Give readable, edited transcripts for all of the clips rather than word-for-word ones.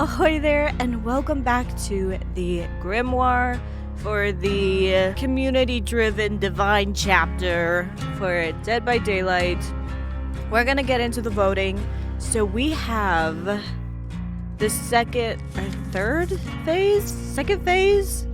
Ahoy there, and welcome back to the grimoire for the community-driven divine chapter for Dead by Daylight. We're gonna get into the voting. So we have the second phase.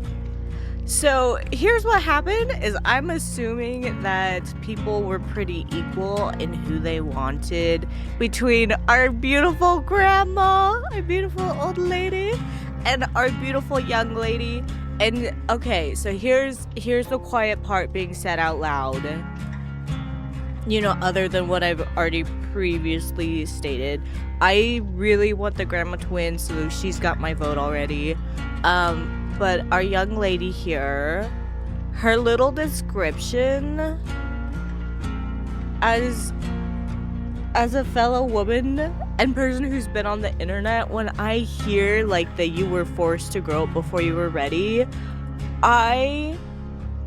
So here's what happened is I'm assuming that people were pretty equal in who they wanted between our beautiful grandma, our beautiful old lady, and our beautiful young lady. And okay, so here's the quiet part being said out loud. You know, other than what I've already previously stated, I really want the grandma twin, so she's got my vote already. But our young lady here, her little description as a fellow woman and person who's been on the internet, when I hear like that you were forced to grow up before you were ready, I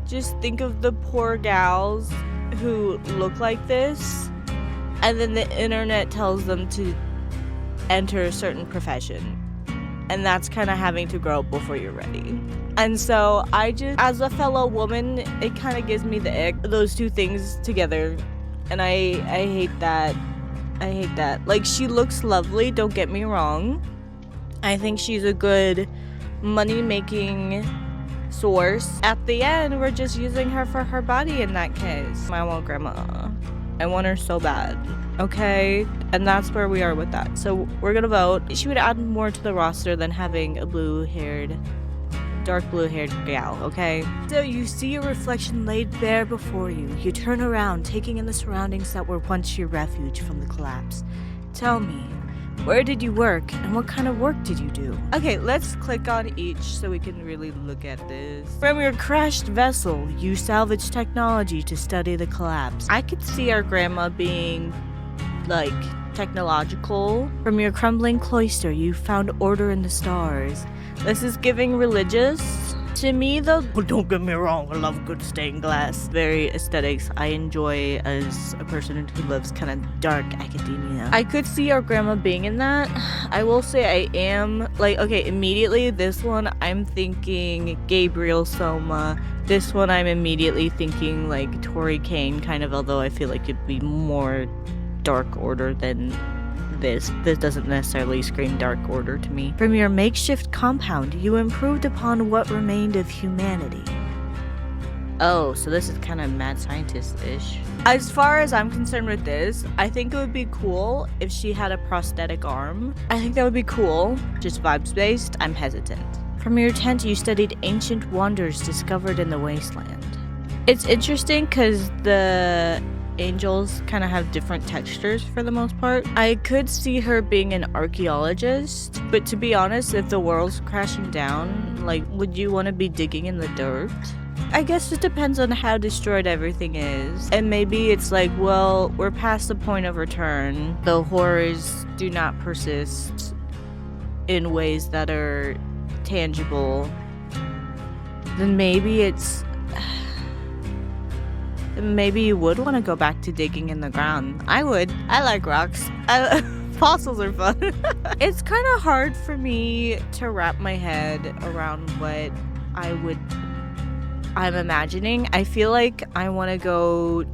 just think of the poor gals who look like this, and then the internet tells them to enter a certain profession. And that's kind of having to grow up before you're ready. And so I just, as a fellow woman, it kind of gives me the ick, those two things together. And I hate that. I hate that. Like, she looks lovely, don't get me wrong. I think she's a good money-making source. At the end, we're just using her for her body in that case. I want grandma. I want her so bad. Okay, and that's where we are with that. So we're gonna vote. She would add more to the roster than having a dark blue-haired gal, okay? So you see your reflection laid bare before you. You turn around, taking in the surroundings that were once your refuge from the collapse. Tell me, where did you work, and what kind of work did you do? Okay, let's click on each so we can really look at this. From your crashed vessel, you salvaged technology to study the collapse. I could see our grandma being like technological. From your crumbling cloister, you found order in the stars. This is giving religious to me, though. But don't get me wrong, I love good stained glass. Very aesthetics I enjoy as a person who loves kind of dark academia. I could see our grandma being in that. I will say I am like, okay, immediately this one I'm thinking Gabriel Soma. This one I'm immediately thinking like Tori Kane kind of, although I feel like it'd be more Dark Order than this. This doesn't necessarily scream Dark Order to me. From your makeshift compound, you improved upon what remained of humanity. Oh, so this is kind of mad scientist-ish. As far as I'm concerned with this, I think it would be cool if she had a prosthetic arm. I think that would be cool. Just vibes-based, I'm hesitant. From your tent, you studied ancient wonders discovered in the wasteland. It's interesting because the angels kind of have different textures for the most part. I could see her being an archaeologist, but to be honest, if the world's crashing down, like, would you want to be digging in the dirt? I guess it depends on how destroyed everything is. And maybe it's like, well, we're past the point of return. The horrors do not persist in ways that are tangible. Then maybe it's maybe you would want to go back to digging in the ground. I would. I like rocks. Fossils are fun. It's kind of hard for me to wrap my head around what I'm imagining. I feel like I want to go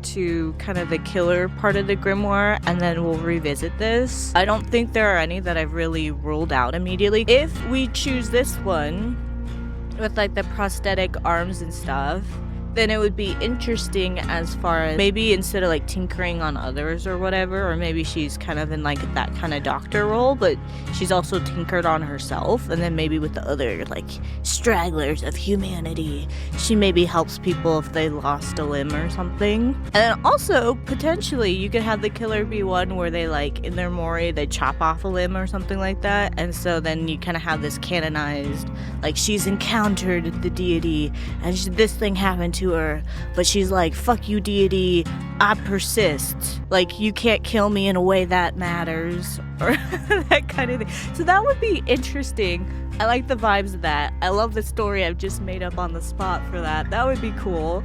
to kind of the killer part of the grimoire, and then we'll revisit this. I don't think there are any that I've really ruled out immediately. If we choose this one with like the prosthetic arms and stuff, then it would be interesting as far as maybe instead of like tinkering on others or whatever, or maybe she's kind of in like that kind of doctor role, but she's also tinkered on herself, and then maybe with the other like stragglers of humanity, she maybe helps people if they lost a limb or something. And then also potentially you could have the killer be one where they like in their mori they chop off a limb or something like that, and so then you kind of have this canonized like she's encountered the deity and this thing happened to her, but she's like, fuck you deity, I persist, like you can't kill me in a way that matters, or that kind of thing. So that would be interesting. I like the vibes of that. I love the story I've just made up on the spot for that. That would be cool.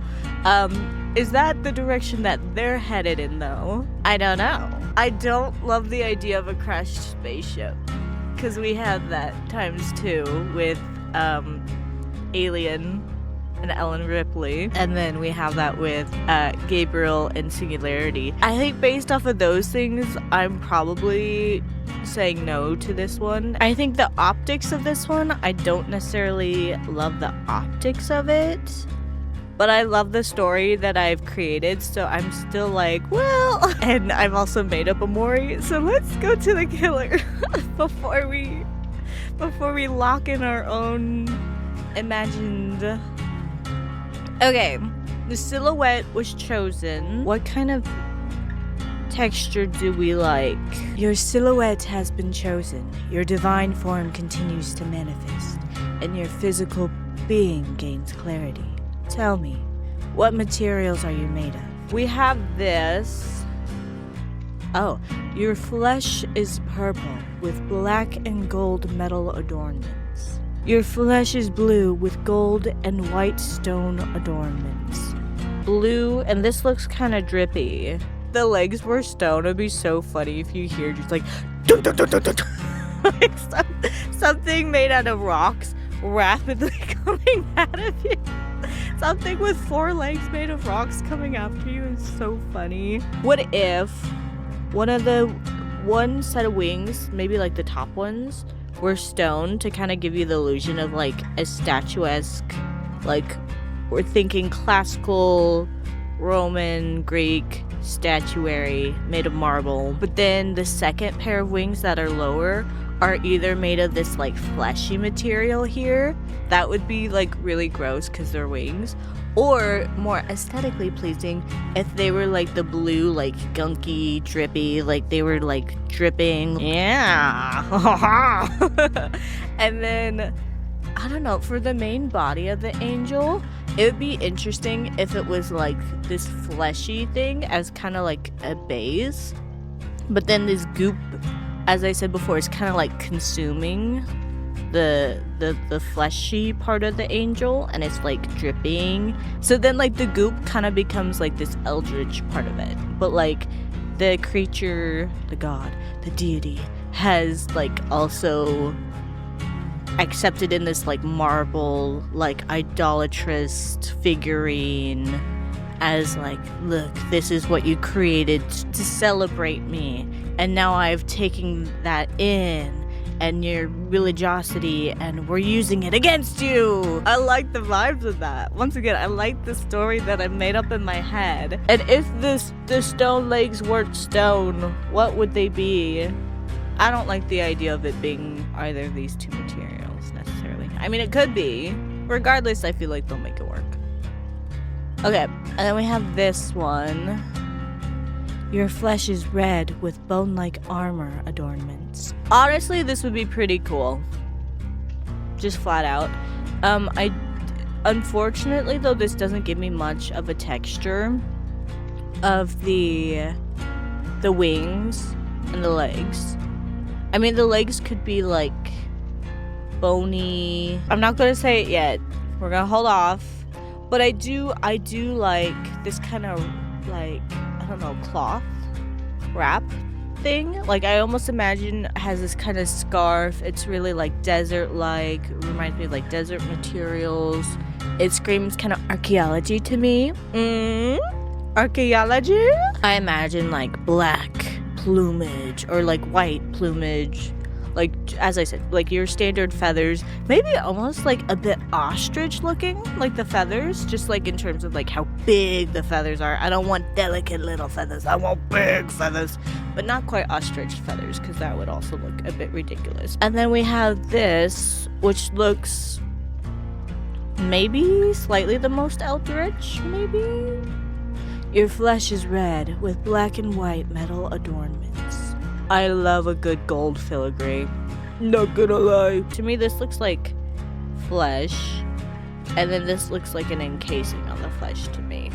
Is that the direction that they're headed in though? I don't know. I don't love the idea of a crashed spaceship. because we have that ×2 with Alien and Ellen Ripley, and then we have that with Gabriel and Singularity. I think based off of those things, I'm probably saying no to this one. I think the optics of this one, I don't necessarily love the optics of it, but I love the story that I've created, so I'm still like, well, and I've also made up a Mori, so let's go to the killer before we lock in our own imagined. Okay, the silhouette was chosen. What kind of texture do we like? Your silhouette has been chosen. Your divine form continues to manifest, and your physical being gains clarity. Tell me, what materials are you made of? We have this. Oh, your flesh is purple with black and gold metal adornments. Your flesh is blue with gold and white stone adornments. Blue, and this looks kind of drippy. The legs were stone. It'd be so funny if you hear just like, dun, dun, dun, dun, dun. Like something made out of rocks rapidly coming out of you. Something with 4 legs made of rocks coming after you is so funny. What if one set of wings, maybe like the top ones, were stone to kind of give you the illusion of like a statuesque, like we're thinking classical Roman, Greek statuary made of marble. But then the second pair of wings that are lower are either made of this like fleshy material here. That would be like really gross because they're wings. Or more aesthetically pleasing if they were like the blue, like gunky, drippy, like they were like dripping. Yeah. And then, I don't know, for the main body of the angel, it would be interesting if it was like this fleshy thing as kind of like a base. But then this goop, as I said before, is kind of like consuming the fleshy part of the angel, and it's like dripping. So then like the goop kind of becomes like this eldritch part of it, but like the creature, the god, the deity has like also accepted in this like marble, like idolatrous figurine as like, look, this is what you created to celebrate me, and now I've taken that in and your religiosity, and we're using it against you. I like the vibes of that. Once again, I like the story that I made up in my head. And if the stone legs weren't stone, what would they be? I don't like the idea of it being either of these two materials necessarily. I mean, it could be. Regardless, I feel like they'll make it work. Okay, and then we have this one. Your flesh is red with bone-like armor adornments. Honestly, this would be pretty cool. Just flat out. Unfortunately, though, this doesn't give me much of a texture of the wings and the legs. I mean, the legs could be like bony. I'm not gonna say it yet. We're gonna hold off. But I do like this kind of like, I don't know, cloth wrap thing. Like, I almost imagine it has this kind of scarf. It's really like desert-like. It reminds me of like desert materials. It screams kind of archaeology to me. Archaeology? I imagine like black plumage or like white plumage. Like, as I said, like your standard feathers, maybe almost like a bit ostrich looking, like the feathers, just like in terms of like how big the feathers are. I don't want delicate little feathers. I want big feathers, but not quite ostrich feathers, because that would also look a bit ridiculous. And then we have this, which looks maybe slightly the most eldritch, maybe? Your flesh is red with black and white metal adornments. I love a good gold filigree. Not gonna lie. To me, this looks like flesh, and then this looks like an encasing on the flesh to me.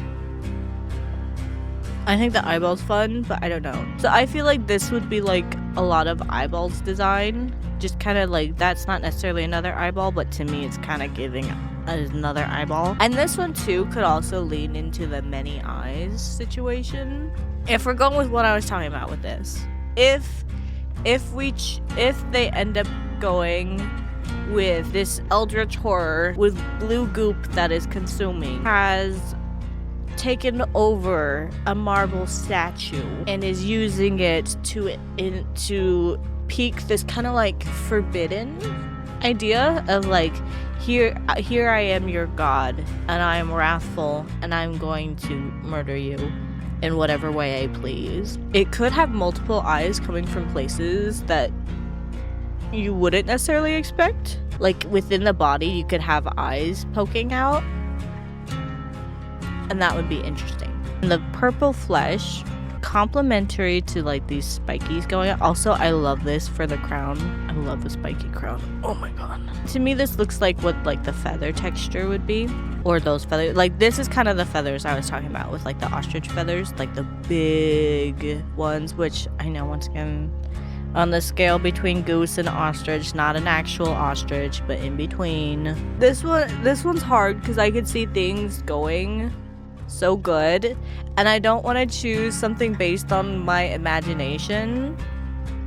I think the eyeball's fun, but I don't know. So I feel like this would be like a lot of eyeballs design. Just kind of like, that's not necessarily another eyeball, but to me it's kind of giving another eyeball. And this one too could also lean into the many eyes situation. If we're going with what I was talking about with this. If if they end up going with this eldritch horror with blue goop that is consuming, has taken over a marble statue and is using it to pique this kind of like forbidden idea of like, here I am, your god, and I am wrathful, and I'm going to murder you in whatever way I please. It could have multiple eyes coming from places that you wouldn't necessarily expect. Like within the body, you could have eyes poking out, and that would be interesting. And the purple flesh, complementary to like these spikies going on. Also, I love this for the crown. I love the spiky crown. Oh my god. To me, this looks like what like the feather texture would be, or those feathers. Like this is kind of the feathers I was talking about with like the ostrich feathers, like the big ones, which I know once again on the scale between goose and ostrich, not an actual ostrich, but in between. This one's hard because I could see things going so good, and I don't want to choose something based on my imagination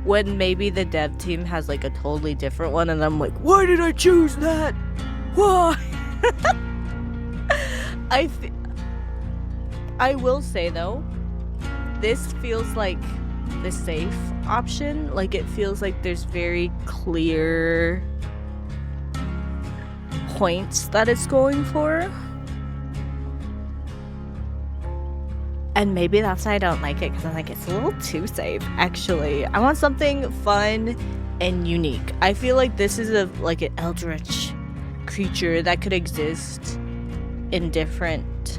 when maybe the dev team has like a totally different one, and I'm like, why did I choose that? Why? I will say though, this feels like the safe option. Like it feels like there's very clear points that it's going for. And maybe that's why I don't like it, because I'm like, it's a little too safe, actually. I want something fun and unique. I feel like this is like an eldritch creature that could exist in different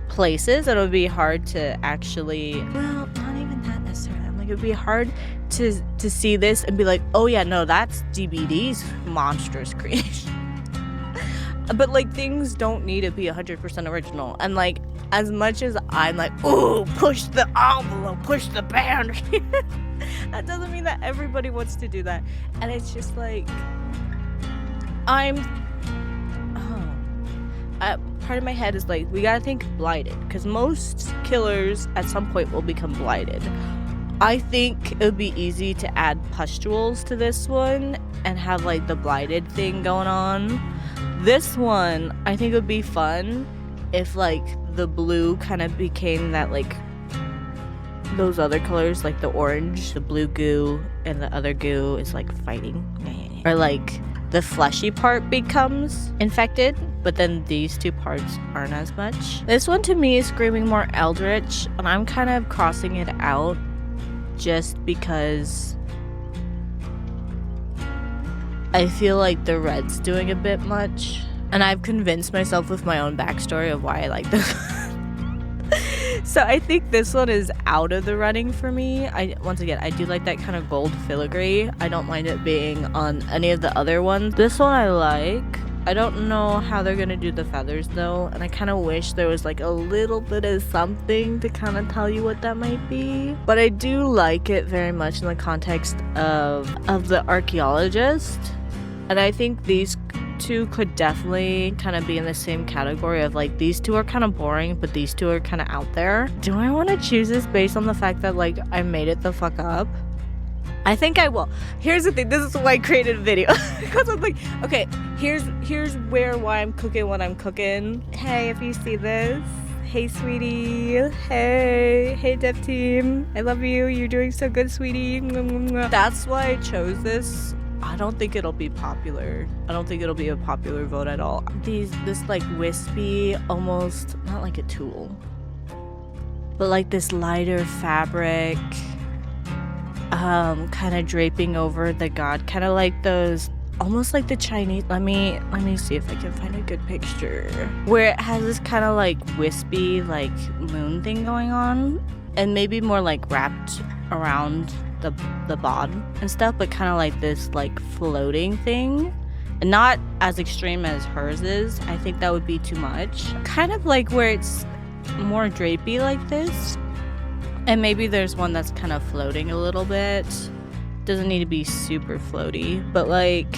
places. And it would be hard to actually, well, not even that necessarily. I'm like, it would be hard to see this and be like, oh yeah, no, that's DBD's monstrous creation. But like, things don't need to be 100% original. And like, as much as I'm like, ooh, push the envelope, push the boundary, that doesn't mean that everybody wants to do that. And it's just like, part of my head is like, we gotta think blighted, because most killers at some point will become blighted. I think it would be easy to add pustules to this one and have like the blighted thing going on. This one, I think it would be fun if like the blue kind of became that like those other colors, like the orange, the blue goo, and the other goo is like fighting. Or like the fleshy part becomes infected, but then these two parts aren't as much. This one to me is screaming more eldritch, and I'm kind of crossing it out just because I feel like the red's doing a bit much. And I've convinced myself with my own backstory of why I like this. So I think this one is out of the running for me. Once again, I do like that kind of gold filigree. I don't mind it being on any of the other ones. This one I like. I don't know how they're gonna do the feathers though, and I kind of wish there was like a little bit of something to kind of tell you what that might be. But I do like it very much in the context of the archaeologist, and I think these two could definitely kind of be in the same category of like, these two are kind of boring, but these two are kind of out there. Do I want to choose this based on the fact that like I made it the fuck up? I think I will. Here's the thing, this is why I created a video. Because I'm like, okay, here's why I'm cooking what I'm cooking. Hey, if you see this, hey sweetie, hey dev team, I love you, you're doing so good, sweetie. That's why I chose this. I don't think it'll be popular. I don't think it'll be a popular vote at all. This like wispy, almost not like a tulle, but like this lighter fabric, kind of draping over the god, kind of like those, almost like the Chinese. Let me see if I can find a good picture where it has this kind of like wispy, like moon thing going on, and maybe more like wrapped around the bod and stuff, but kind of like this like floating thing, and not as extreme as hers is. I think that would be too much. Kind of like where it's more drapey like this, and maybe there's one that's kind of floating a little bit. Doesn't need to be super floaty, but like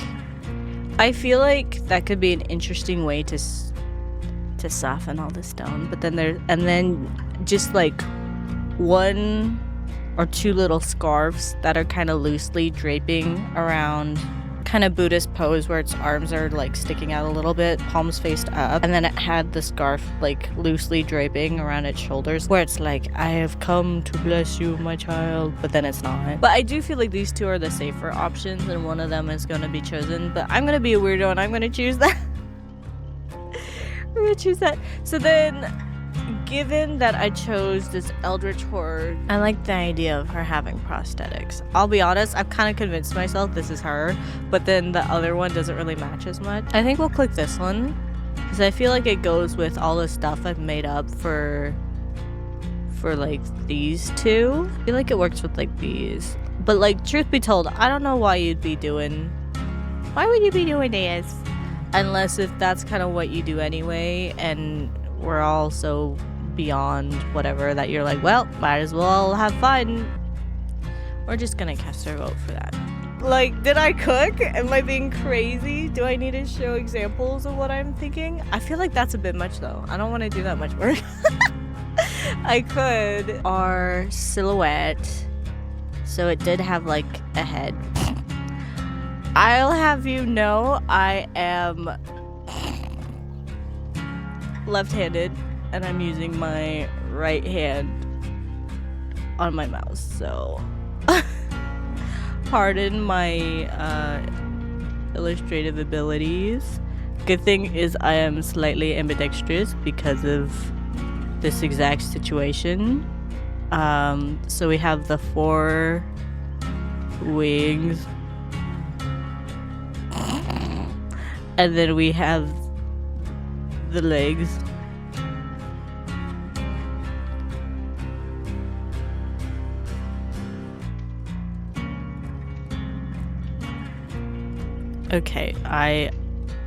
I feel like that could be an interesting way to soften all the stone. But then just like one or 2 little scarves that are kind of loosely draping around, kind of Buddhist pose where its arms are like sticking out a little bit, palms faced up, and then it had the scarf like loosely draping around its shoulders where it's like, I have come to bless you, my child, but then it's not. But I do feel like these two are the safer options and one of them is going to be chosen, but I'm going to be a weirdo and I'm going to choose that. I'm going to choose that. So then, given that I chose this eldritch horror, I like the idea of her having prosthetics. I'll be honest, I've kind of convinced myself this is her, but then the other one doesn't really match as much. I think we'll click this one because I feel like it goes with all the stuff I've made up for like these two. I feel like it works with like these. But like, truth be told, I don't know why would you be doing this? Unless if that's kind of what you do anyway, and we're all so beyond whatever that you're like, well, might as well have fun. We're just gonna cast our vote for that. Like, did I cook? Am I being crazy? Do I need to show examples of what I'm thinking? I feel like that's a bit much though. I don't want to do that much work. I could. Our silhouette, so it did have like a head. I'll have you know I am left-handed and I'm using my right hand on my mouse, so pardon my illustrative abilities. Good thing is I am slightly ambidextrous because of this exact situation. So we have the 4 wings and then we have the legs. Okay, I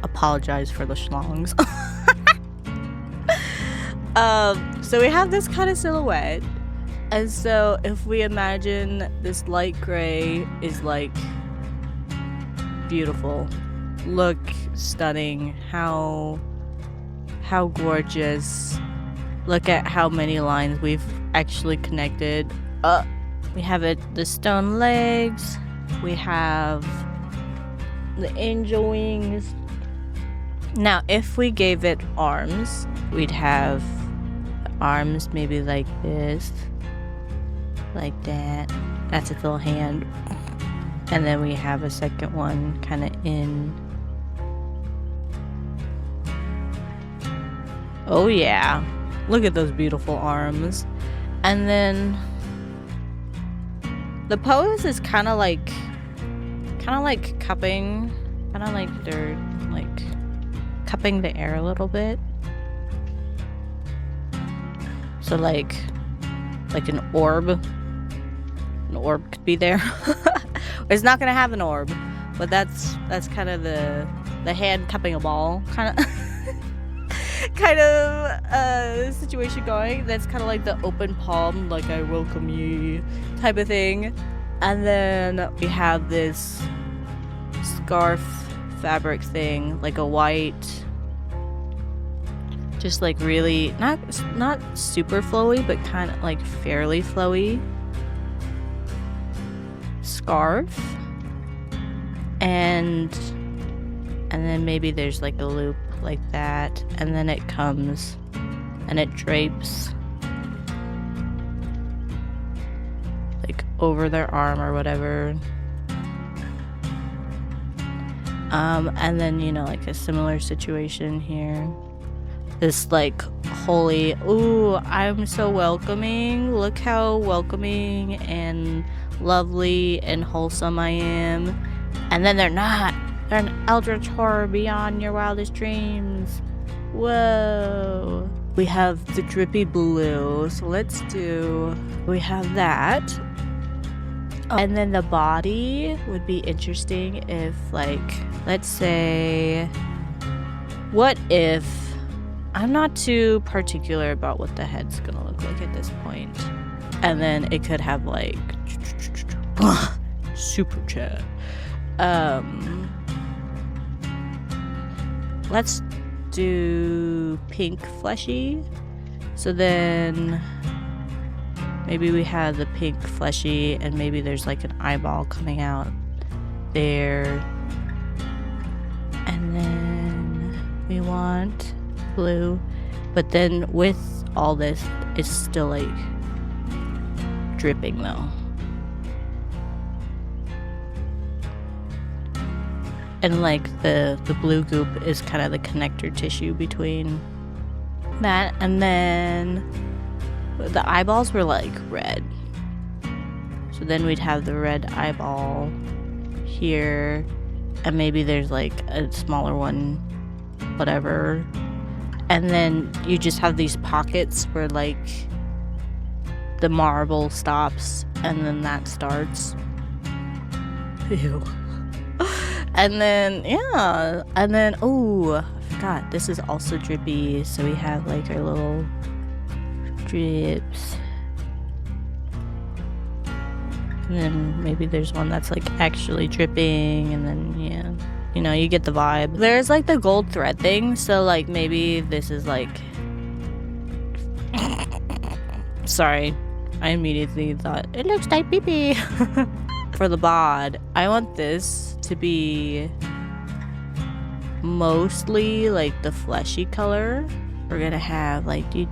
apologize for the schlongs. So we have this kind of silhouette, and so if we imagine this light gray is like beautiful, look stunning, how gorgeous, look at how many lines we've actually connected. We have the stone legs, we have the angel wings. Now if we gave it arms, we'd have arms maybe like this, like that, that's its little hand, and then we have a second one kind of in. Oh yeah, look at those beautiful arms. And then the pose is kind of like cupping, kind of like they're like cupping the air a little bit. So like an orb could be there. It's not gonna have an orb, but that's kind of the hand cupping a ball kind of situation going. That's kind of like the open palm, like I welcome you type of thing. And then we have this scarf fabric thing, like a white, just like really not super flowy, but kind of like fairly flowy scarf. And then maybe there's like a loop like that, and then it comes and it drapes like over their arm or whatever. And then, you know, like a similar situation here, this like holy, ooh, I'm so welcoming, look how welcoming and lovely and wholesome I am. And then they're not. They're an eldritch horror beyond your wildest dreams. Whoa. We have the drippy blue, so we have that. And then the body would be interesting if, like, let's say, what if, I'm not too particular about what the head's gonna look like at this point. And then it could have like, super chat. Let's do pink fleshy. So then Maybe we have the pink fleshy, and maybe there's like an eyeball coming out there. And then we want blue. But then with all this, it's still like dripping though. And like the blue goop is kind of the connector tissue between that. And then the eyeballs were like red. So then we'd have the red eyeball here. And maybe there's like a smaller one, whatever. And then you just have these pockets where like the marble stops and then that starts. Ew. And then, yeah. And then, oh, I forgot. This is also drippy. So we have like our little drips. And then maybe there's one that's like actually dripping. And then, yeah. You know, you get the vibe. There's like the gold thread thing. So like maybe this is like... Sorry. I immediately thought, it looks like pee-pee. For the bod, I want this to be mostly like the fleshy color. We're gonna have like I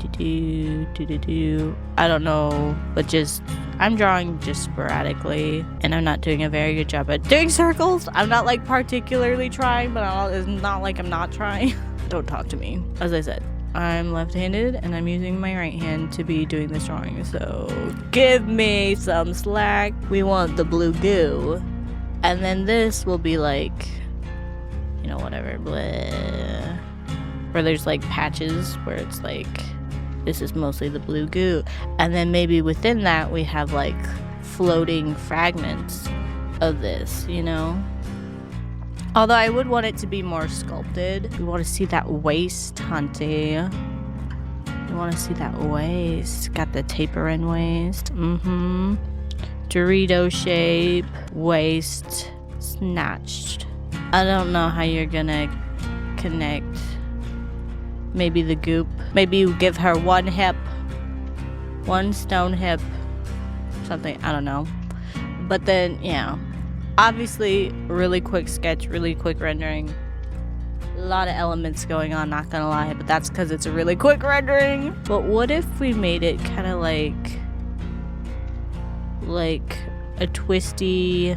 don't know, but just I'm drawing just sporadically, and I'm not doing a very good job at doing circles. I'm not like particularly trying, but it's not like I'm not trying. Don't talk to me. As I said, I'm left-handed and I'm using my right hand to be doing this drawing, so give me some slack. We want the blue goo, and then this will be like, you know, whatever, blah, where there's like patches where it's like, this is mostly the blue goo, and then maybe within that we have like floating fragments of this, you know? Although I would want it to be more sculpted. We want to see that waist, hunty. We want to see that waist. Got the taper in waist. Dorito shape. Waist. Snatched. I don't know how you're gonna connect. Maybe the goop. Maybe you give her one hip. One stone hip. Something. I don't know. But then, yeah. Obviously, really quick sketch, really quick rendering. A lot of elements going on, not gonna lie, but that's because it's a really quick rendering. But what if we made it kind of like a twisty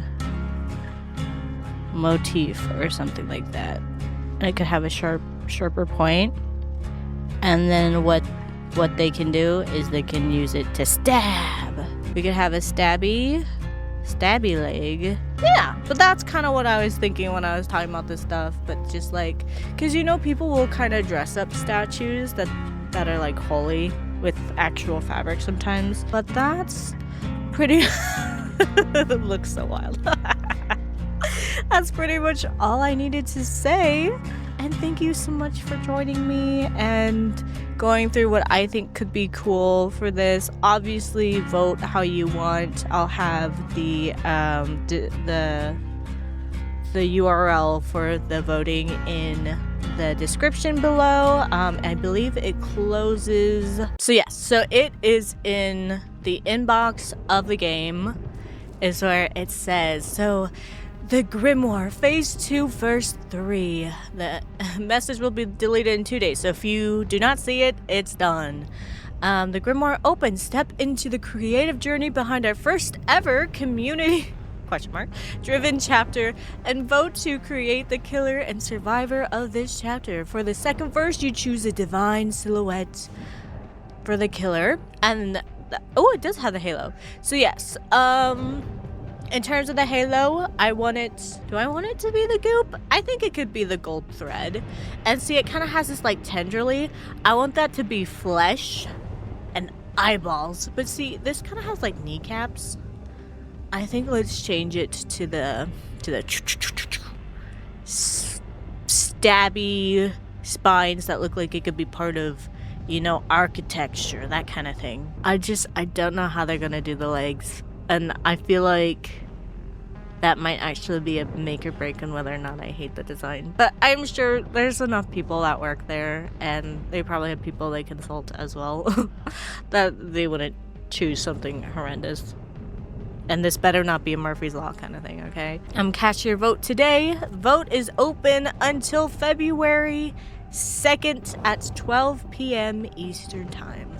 motif or something like that? And it could have a sharper point. And then what they can do is they can use it to stab. We could have a stabby leg. Yeah, but that's kind of what I was thinking when I was talking about this stuff. But just like, because you know, people will kind of dress up statues that are like holy with actual fabric sometimes. But that's pretty it looks so wild. That's pretty much all I needed to say. And thank you so much for joining me and going through what I think could be cool for this. Obviously, vote how you want. I'll have the URL for the voting in the description below. I believe it closes. So yes, so it is in the inbox of the game is where it says, so the grimoire phase 2 verse 3. The message will be deleted in 2 days, so if you do not see it, it's done. The grimoire opens. Step into the creative journey behind our first ever community driven chapter and vote to create the killer and survivor of this chapter. For the second verse, you choose a divine silhouette for the killer, and it does have the halo. So yes, in terms of the halo, do I want it to be the goop? I think it could be the gold thread. And see, it kind of has this like tendrily. I want that to be flesh and eyeballs. But see, this kind of has like kneecaps. I think let's change it to the stabby spines that look like it could be part of, you know, architecture, that kind of thing. I don't know how they're gonna do the legs. And I feel like that might actually be a make or break on whether or not I hate the design. But I'm sure there's enough people that work there, and they probably have people they consult as well, that they wouldn't choose something horrendous. And this better not be a Murphy's Law kind of thing, okay? Cast your vote today. Vote is open until February 2nd at 12 p.m. Eastern Time.